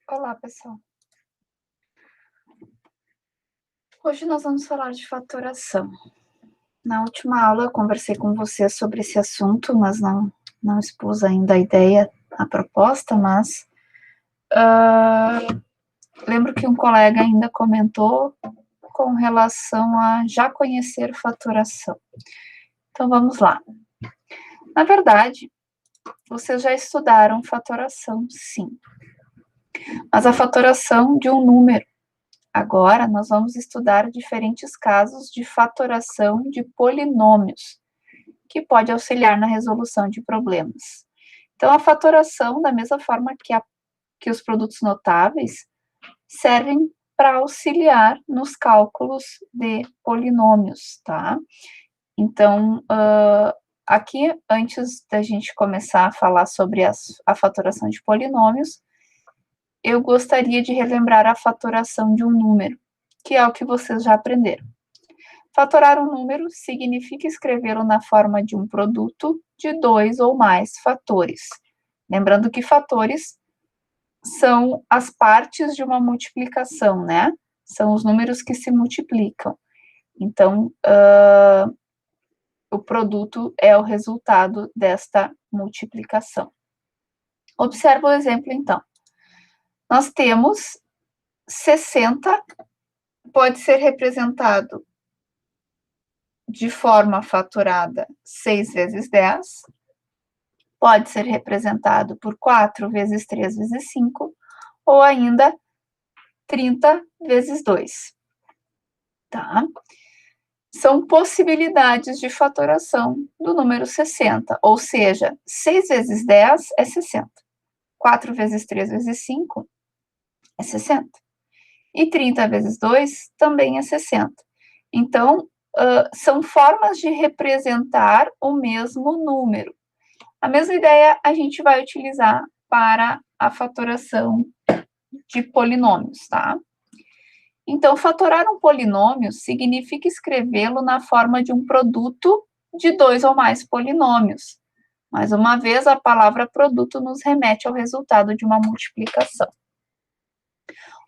Olá, pessoal. Hoje nós vamos falar de fatoração. Na última aula eu conversei com vocês sobre esse assunto, mas não expus ainda a ideia, a proposta, mas lembro que um colega ainda comentou com relação a já conhecer fatoração. Então vamos lá. Na verdade, vocês já estudaram fatoração, sim. Mas a fatoração de um número. Agora, nós vamos estudar diferentes casos de fatoração de polinômios, que pode auxiliar na resolução de problemas. Então, a fatoração, da mesma forma que os produtos notáveis, servem para auxiliar nos cálculos de polinômios, tá? Então, aqui, antes da gente começar a falar sobre a fatoração de polinômios, eu gostaria de relembrar a fatoração de um número, que é o que vocês já aprenderam. Fatorar um número significa escrevê-lo na forma de um produto de dois ou mais fatores. Lembrando que fatores são as partes de uma multiplicação, né? São os números que se multiplicam. Então, o produto é o resultado desta multiplicação. Observa o exemplo, então. Nós temos 60, pode ser representado de forma fatorada 6 vezes 10, pode ser representado por 4 vezes 3 vezes 5, ou ainda 30 vezes 2, tá? São possibilidades de fatoração do número 60, ou seja, 6 vezes 10 é 60, 4 vezes 3 vezes 5 é 60, e 30 vezes 2 também é 60. Então, são formas de representar o mesmo número. A mesma ideia a gente vai utilizar para a fatoração de polinômios, tá? Então, fatorar um polinômio significa escrevê-lo na forma de um produto de dois ou mais polinômios. Mais uma vez, a palavra produto nos remete ao resultado de uma multiplicação.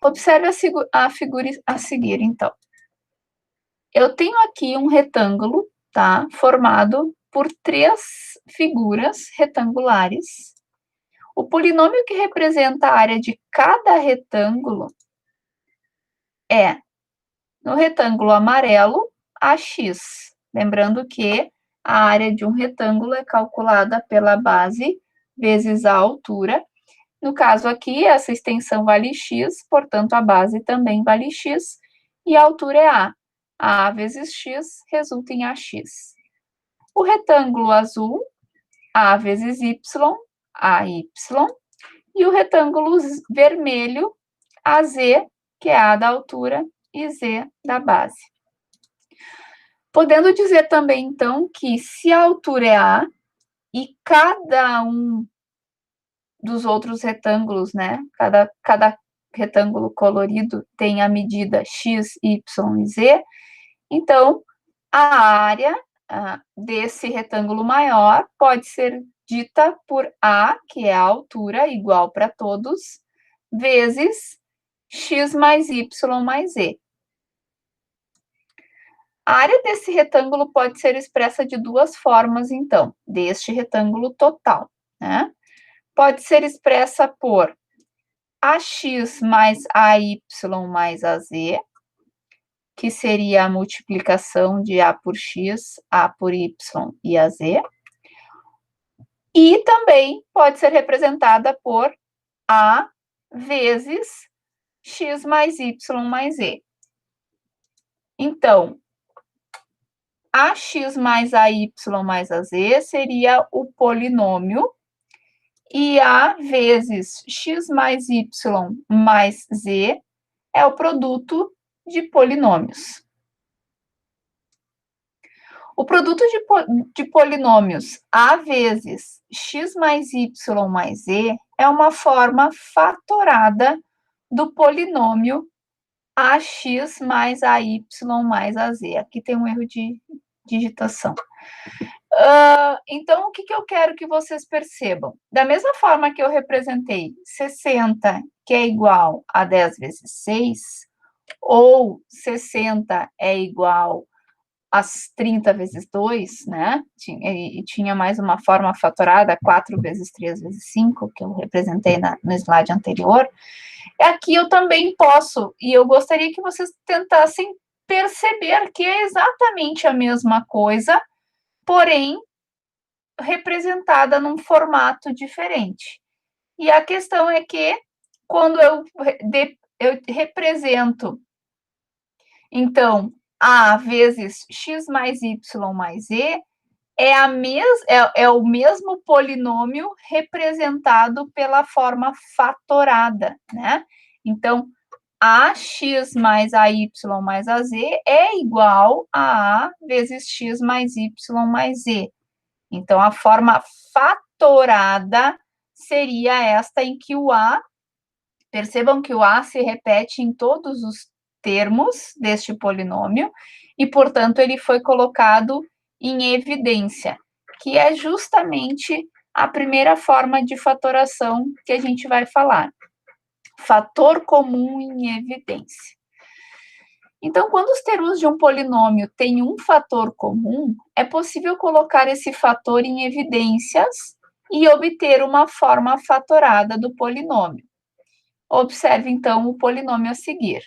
Observe a figura a seguir, então. Eu tenho aqui um retângulo, tá? Formado por 3 figuras retangulares. O polinômio que representa a área de cada retângulo é, no retângulo amarelo, AX. Lembrando que a área de um retângulo é calculada pela base vezes a altura. No caso aqui, essa extensão vale x, portanto, a base também vale x, e a altura é a. A vezes x resulta em AX. O retângulo azul, a vezes y, AY. E o retângulo vermelho, AZ, que é a da altura, e Z da base. Podendo dizer também, então, que se a altura é A e cada um dos outros retângulos, né, cada retângulo colorido tem a medida x, y e z, então, a área desse retângulo maior pode ser dita por A, que é a altura, igual para todos, vezes x mais y mais z. A área desse retângulo pode ser expressa de duas formas, então, deste retângulo total, né? Pode ser expressa por AX mais AY mais AZ, que seria a multiplicação de A por X, A por Y e AZ. E também pode ser representada por A vezes X mais Y mais Z. Então, AX mais AY mais AZ seria o polinômio, e A vezes X mais Y mais Z é o produto de polinômios. O produto de polinômios A vezes x mais y mais z é uma forma fatorada do polinômio ax mais ay mais az. Aqui tem um erro de digitação. Então, o que eu quero que vocês percebam? Da mesma forma que eu representei 60, que é igual a 10 vezes 6, ou 60 é igual as 30 vezes 2, né? E tinha mais uma forma fatorada, 4 vezes 3 vezes 5, que eu representei no slide anterior. Aqui eu também posso, e eu gostaria que vocês tentassem perceber que é exatamente a mesma coisa, porém representada num formato diferente. E a questão é que, quando eu represento, então, A vezes x mais y mais z, é o mesmo polinômio representado pela forma fatorada, né? Então, ax mais ay mais az é igual a A vezes x mais y mais z. Então, a forma fatorada seria esta em que o A, percebam que o A se repete em todos os termos deste polinômio, e, portanto, ele foi colocado em evidência, que é justamente a primeira forma de fatoração que a gente vai falar. Fator comum em evidência. Então, quando os termos de um polinômio têm um fator comum, é possível colocar esse fator em evidências e obter uma forma fatorada do polinômio. Observe, então, o polinômio a seguir.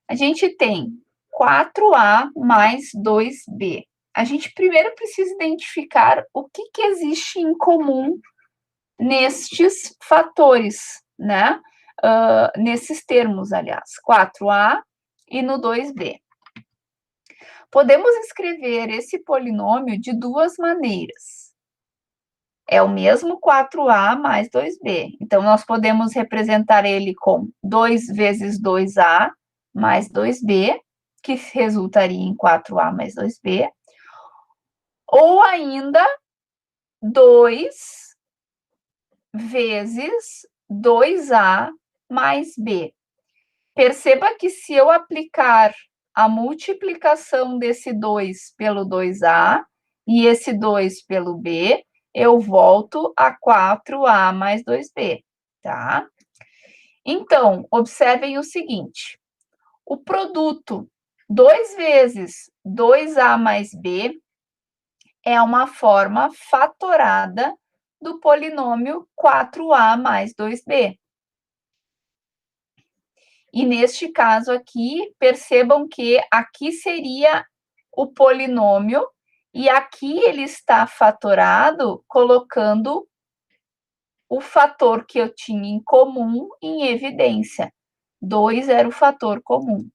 A gente tem 4A mais 2B. A gente primeiro precisa identificar o que existe em comum nestes fatores, né? Nesses termos, aliás, 4A e no 2B. Podemos escrever esse polinômio de duas maneiras. É o mesmo 4A mais 2B. Então, nós podemos representar ele com 2 vezes 2A mais 2B, que resultaria em 4A mais 2B. Ou ainda 2 vezes 2A mais B. Perceba que, se eu aplicar a multiplicação desse 2 pelo 2A e esse 2 pelo B, eu volto a 4A mais 2B, tá? Então, observem o seguinte: o produto 2 vezes 2A mais B é uma forma fatorada do polinômio 4A mais 2B. E neste caso aqui, percebam que aqui seria o polinômio, e aqui ele está fatorado colocando o fator que eu tinha em comum em evidência. 2 era o fator comum.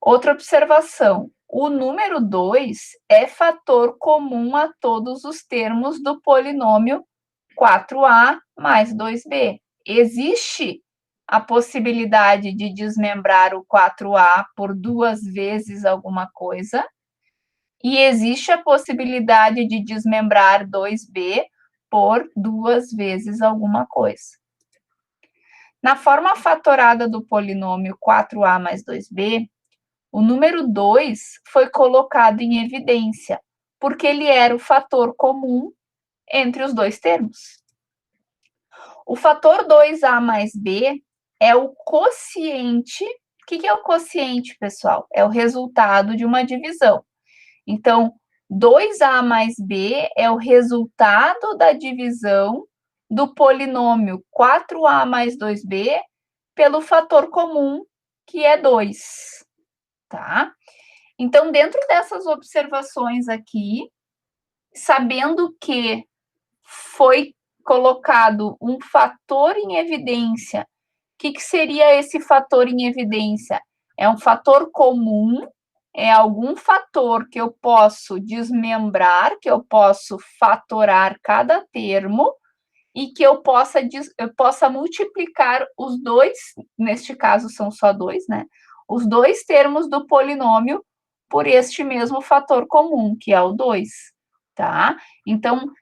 Outra observação: o número 2 é fator comum a todos os termos do polinômio 4A mais 2B. Existe a possibilidade de desmembrar o 4A por 2 vezes alguma coisa, e existe a possibilidade de desmembrar 2B por 2 vezes alguma coisa. Na forma fatorada do polinômio 4A mais 2B, o número 2 foi colocado em evidência, porque ele era o fator comum entre os dois termos. O fator 2A mais B é o quociente. O que é o quociente, pessoal? É o resultado de uma divisão. Então, 2A mais B é o resultado da divisão do polinômio 4A mais 2B pelo fator comum, que é 2, tá? Então, dentro dessas observações aqui, sabendo que foi colocado um fator em evidência, o que seria esse fator em evidência? É um fator comum, é algum fator que eu posso desmembrar, que eu posso fatorar cada termo, e que eu possa multiplicar os dois, neste caso são só dois, né? Os dois termos do polinômio por este mesmo fator comum, que é o 2, tá? Então,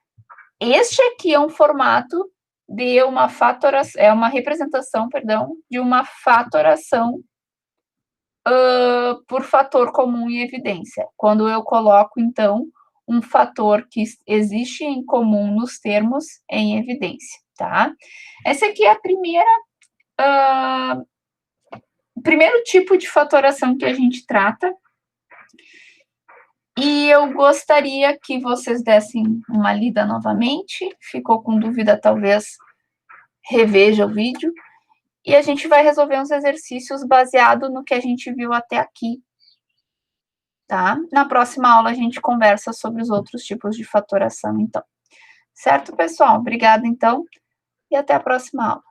este aqui é um formato de uma fatoração, é uma representação, perdão, de uma fatoração por fator comum em evidência. Quando eu coloco, então, um fator que existe em comum nos termos em evidência, tá? Essa aqui é a primeiro tipo de fatoração que a gente trata. E eu gostaria que vocês dessem uma lida novamente. Ficou com dúvida, talvez reveja o vídeo. E a gente vai resolver uns exercícios baseado no que a gente viu até aqui, tá? Na próxima aula a gente conversa sobre os outros tipos de fatoração, então. Certo, pessoal? Obrigada, então, e até a próxima aula.